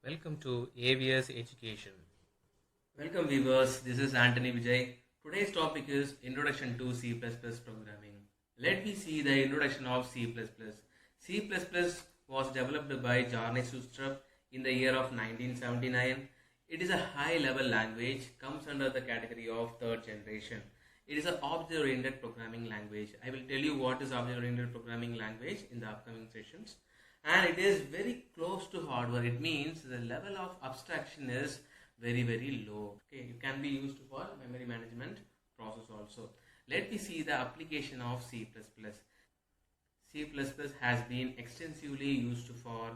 Welcome to AVS Education. Welcome viewers, this is Anthony Vijay. Today's topic is Introduction to C++ Programming. Let me see the introduction of C++. C++ was developed by Jarny Sustrup in the year of 1979. It is a high-level language, comes under the category of third generation. It is an object-oriented programming language. I will tell you what is object-oriented programming language in the upcoming sessions. And it is very close to hardware. It means the level of abstraction is very low. Okay, it can be used for memory management process also. Let me see the application of C++. C++ has been extensively used for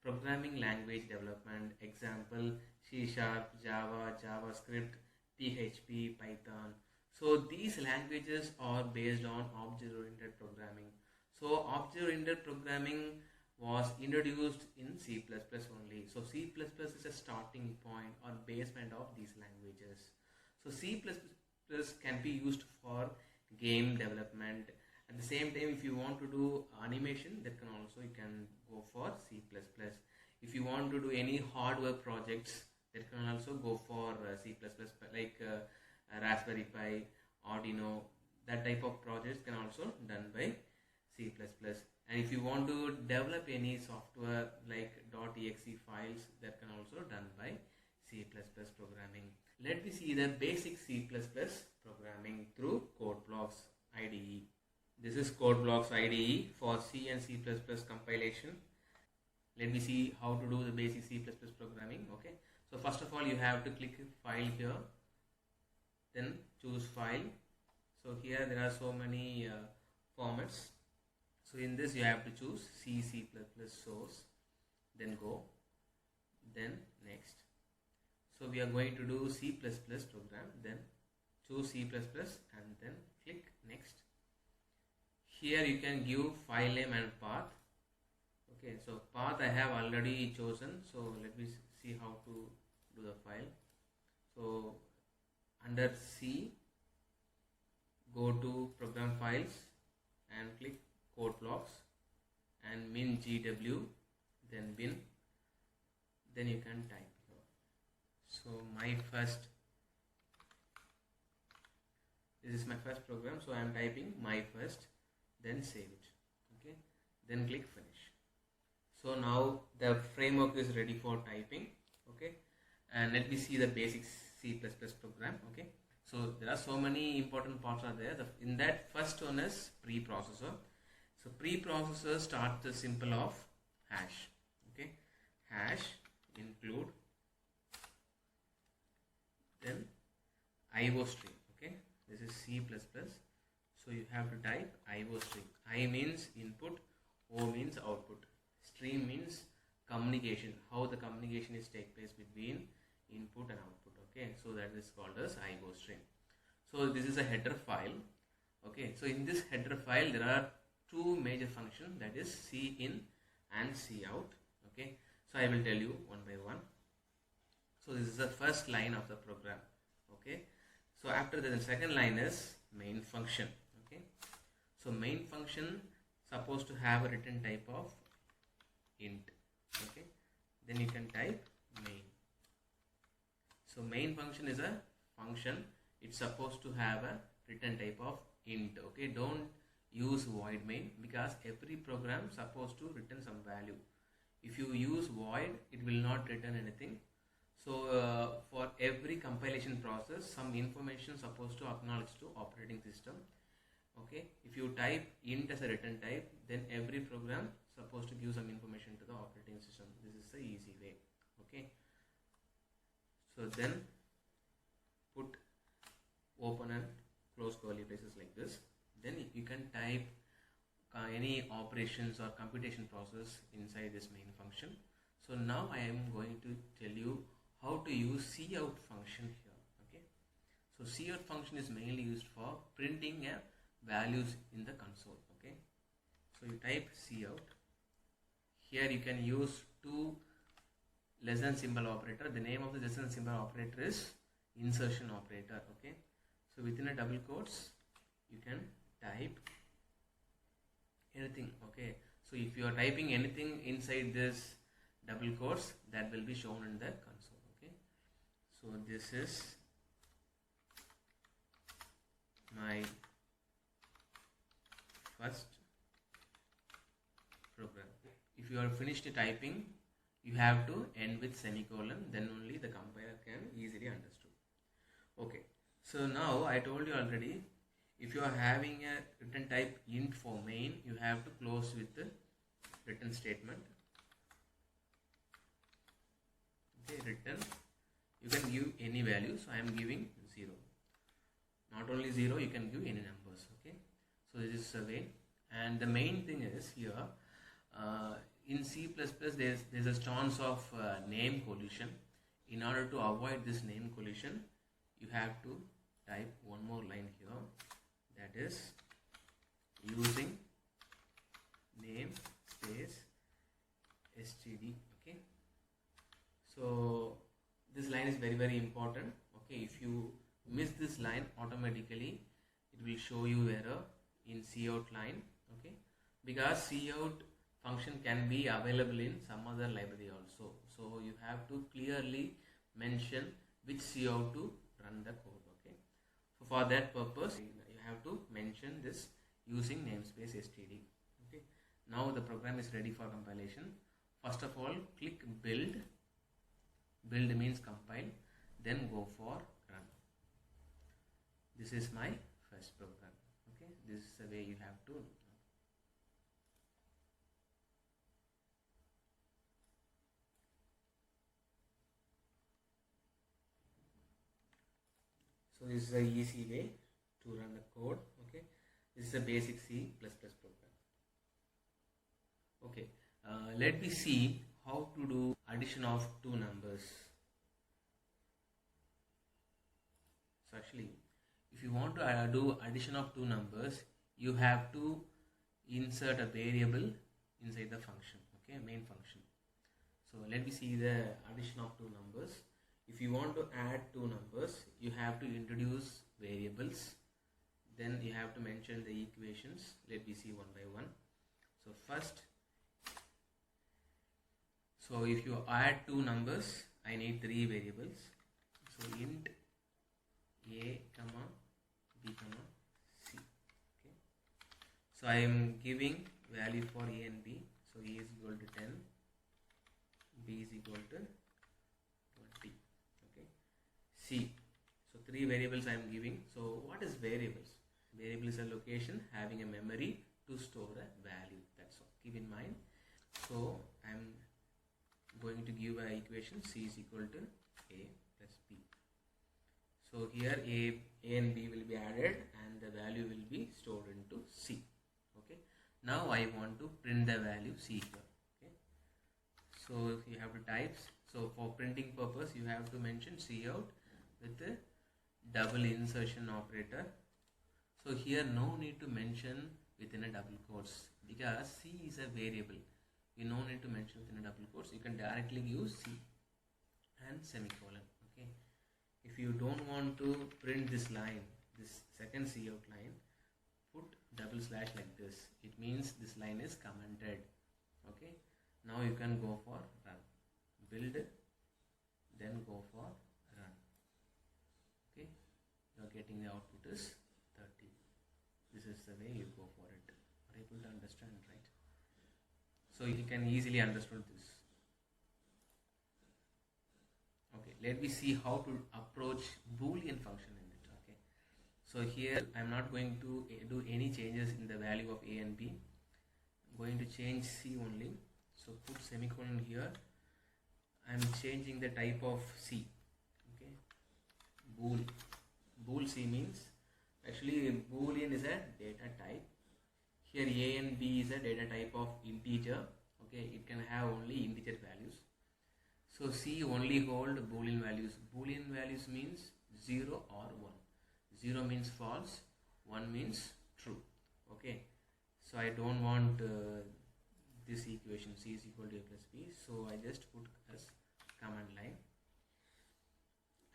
programming language development. Example, C#, Java, JavaScript, PHP, Python. So these languages are based on object-oriented programming. So object-oriented programming was introduced in C++ only. So C++ is a starting point or basement of these languages. So C++ can be used for game development. At the same time, if you want to do animation, that can also you can go for C++. If you want to do any hardware projects, that can also go for C++, like Raspberry Pi, Arduino. That type of projects can also done by C++. And if you want to develop any software like .exe files, that can also done by C++ programming. Let me see the basic C++ programming through CodeBlocks IDE. This is CodeBlocks IDE for C and C++ compilation. Let me see how to do the basic C++ programming. Okay. So first of all, you have to click File here, then choose File. So here there are so many formats. So in this you have to choose C++ source, then go, then next. So we are going to do C++ program, then choose C++ and then click next. Here you can give file name and path. Okay, so path I have already chosen. So let me see how to do the file. So under C, go to program files and click CodeBlocks and min GW, then bin, then you can type here. So this is my first program, so I am typing my first, then save it. Okay, then click finish. So now the framework is ready for typing. Okay, and let me see the basic C++ program. Okay, so there are so many important parts are there. In that, first one is preprocessor. So preprocessor starts the symbol of hash. Okay, hash include, then IO string. Okay, this is C++. So you have to type IO string. I means input, O means output, stream means communication, how the communication is take place between input and output. Okay, so that is called as IO string. So this is a header file. Okay, so in this header file there are two major functions, that is cin and cout. Okay, so I will tell you one by one. So this is the first line of the program. Okay, so after that, the second line is main function. Okay, so main function supposed to have a written type of int. Okay, then you can type main. So main function is a function, it's supposed to have a written type of int. Okay, don't use void main because every program supposed to return some value. If you use void, it will not return anything. So for every compilation process, some information supposed to acknowledge to operating system. Okay, if you type int as a return type, then every program supposed to give some information to the operating system. This is the easy way. Okay, so then put open and close curly braces like this. Then you can type any operations or computation process inside this main function. So now I am going to tell you how to use cout function here. Okay, so cout function is mainly used for printing values in the console. Okay, so you type cout. Here you can use two less than symbol operator. The name of the less than symbol operator is insertion operator. Okay, so within a double quotes you can type anything. Okay, so if you are typing anything inside this double quotes that will be shown in the console. Okay, so this is my first program. If you are finished typing, you have to end with semicolon, then only the compiler can easily understand. Okay, so now I told you already, if you are having a return type int for main, you have to close with the return statement. Okay, return, you can give any value, so I am giving 0. Not only 0, you can give any numbers. Okay, so this is a way. And the main thing is here, in C++ there's a chance of name collision. In order to avoid this name collision, you have to type one more line here, that is using name space std. Okay, so this line is very important. Okay, if you miss this line, automatically it will show you error in cout line. Okay, because cout function can be available in some other library also, so you have to clearly mention which cout to run the code. Okay, so for that purpose you have to mention this using namespace std. Okay, now the program is ready for compilation. First of all, click build. Build means compile, then go for run. This is my first program. Okay, this is the way you have to. So this is the easy way to run the code. Okay, this is a basic C++ program. Okay, let me see how to do addition of two numbers. So actually, if you want to do addition of two numbers, you have to insert a variable inside the function. Okay, main function. So let me see the addition of two numbers. If you want to add two numbers, you have to introduce variables, then you have to mention the equations. Let me see one by one. So first, so if you add two numbers, I need three variables. So int a comma b comma c. Okay, so I am giving value for a and b. So a is equal to 10, b is equal to 20. Okay, c. So three variables I am giving. So what is variables? Variable is a location having a memory to store a value. That's all. Keep in mind. So I am going to give an equation c is equal to a plus b. So here a and b will be added and the value will be stored into c. Okay, now I want to print the value c here. Okay, so you have to type. So for printing purpose, you have to mention cout with the double insertion operator. So here no need to mention within a double quotes because c is a variable. You no need to mention within a double quotes. You can directly use c and semicolon. Okay, if you don't want to print this line, this second cout line, put double slash like this. It means this line is commented. Okay, now you can go for run. Build, then go for run. Okay, you are getting the output is 30. This is the way you go for it. Are you able to understand, right? So you can easily understand this. Okay, let me see how to approach Boolean function in it. Okay, so here I am not going to do any changes in the value of a and b. I'm going to change c only. So put semicolon here. I am changing the type of c. Okay, bool c means actually Boolean is a data type. Here a and b is a data type of integer. Okay, it can have only integer values. So c only hold Boolean values. Boolean values means 0 or 1. 0 means false, 1 means true. Okay, so I don't want this equation c is equal to a plus b, so I just put as command line.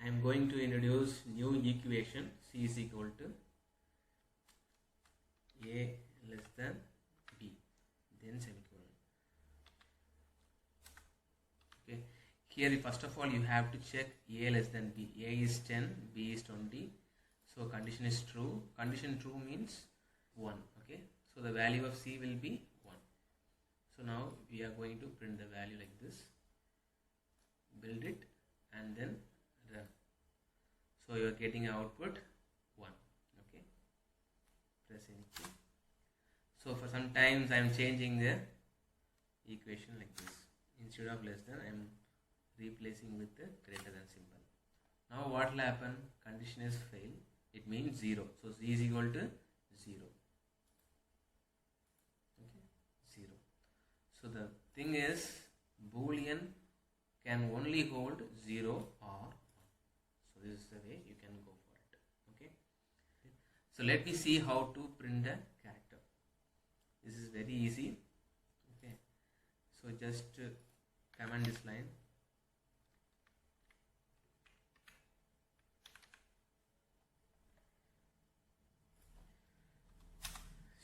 I am going to introduce new equation c is equal to a less than b, then semicolon. Here first of all you have to check a less than b. A is 10, b is 20. So condition is true. Condition true means 1. Okay, so the value of c will be 1. So now we are going to print the value like this, build it and then run. So you are getting output 1. Okay, press enter. So for sometimes I am changing the equation like this. Instead of less than, I am replacing with the greater than symbol. Now what will happen? Condition is fail. It means 0. So z is equal to 0. Okay, 0. So the thing is, Boolean can only hold 0 or 1. So this is the way you can go for it. Okay. So let me see how to print a character. This is very easy. Okay. So just command this line.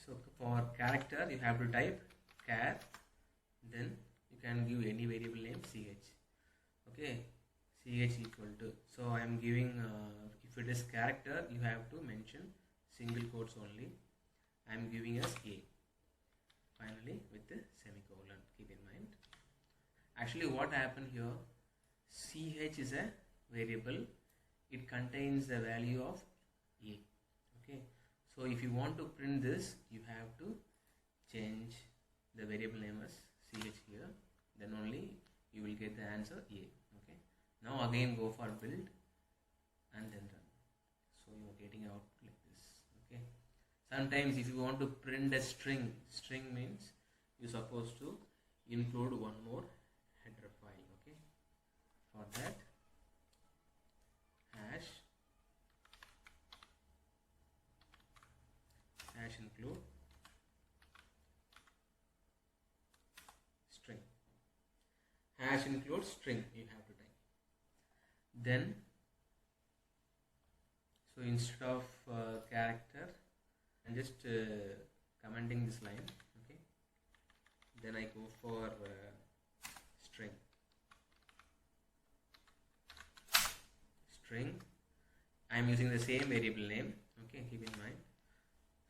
So for character you have to type char, then you can give any variable name ch. Okay, ch equal to, so I am giving if it is character you have to mention single quotes only. I am giving as a, finally with the semicolon. Keep in mind, actually what happened here, ch is a variable, it contains the value of a. Okay, so if you want to print this, you have to change the variable name as ch here, then only you will get the answer a. Okay, now again go for build and then run. So you are getting out like this. Okay, sometimes if you want to print a string means you're supposed to include one more header file. Okay, for that hash include string. Hash include string you have to type. Then so instead of character, I'm just commenting this line. Okay, then I go for string. I am using the same variable name. Okay, keep in mind.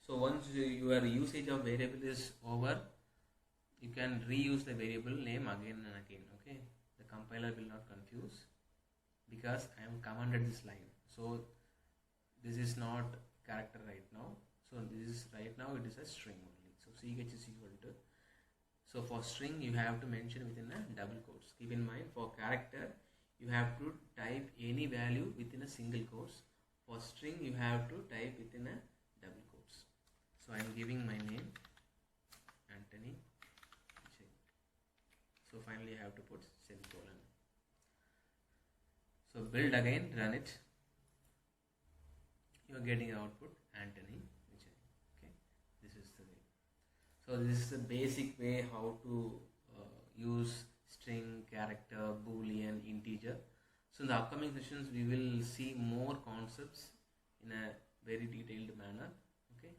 So once your usage of variable is over, you can reuse the variable name again and again. Okay, the compiler will not confuse because I am commanded this line. So this is not character right now. So this is right now, it is a string only. So ch is equal to, so for string you have to mention within a double quotes. Keep in mind, for character you have to type any value within a single quotes. For string you have to type within a double quotes. So I am giving my name Anthony. So finally I have to put semicolon. So build again, run it. You are getting output Anthony. Okay, this is the way. So this is the basic way how to use string, character, boolean, integer. So in the upcoming sessions we will see more concepts in a very detailed manner. Okay,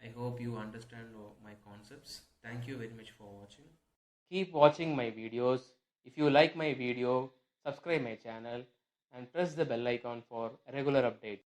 I hope you understand my concepts. Thank you very much for watching. Keep watching my videos. If you like my video, subscribe my channel and press the bell icon for regular updates.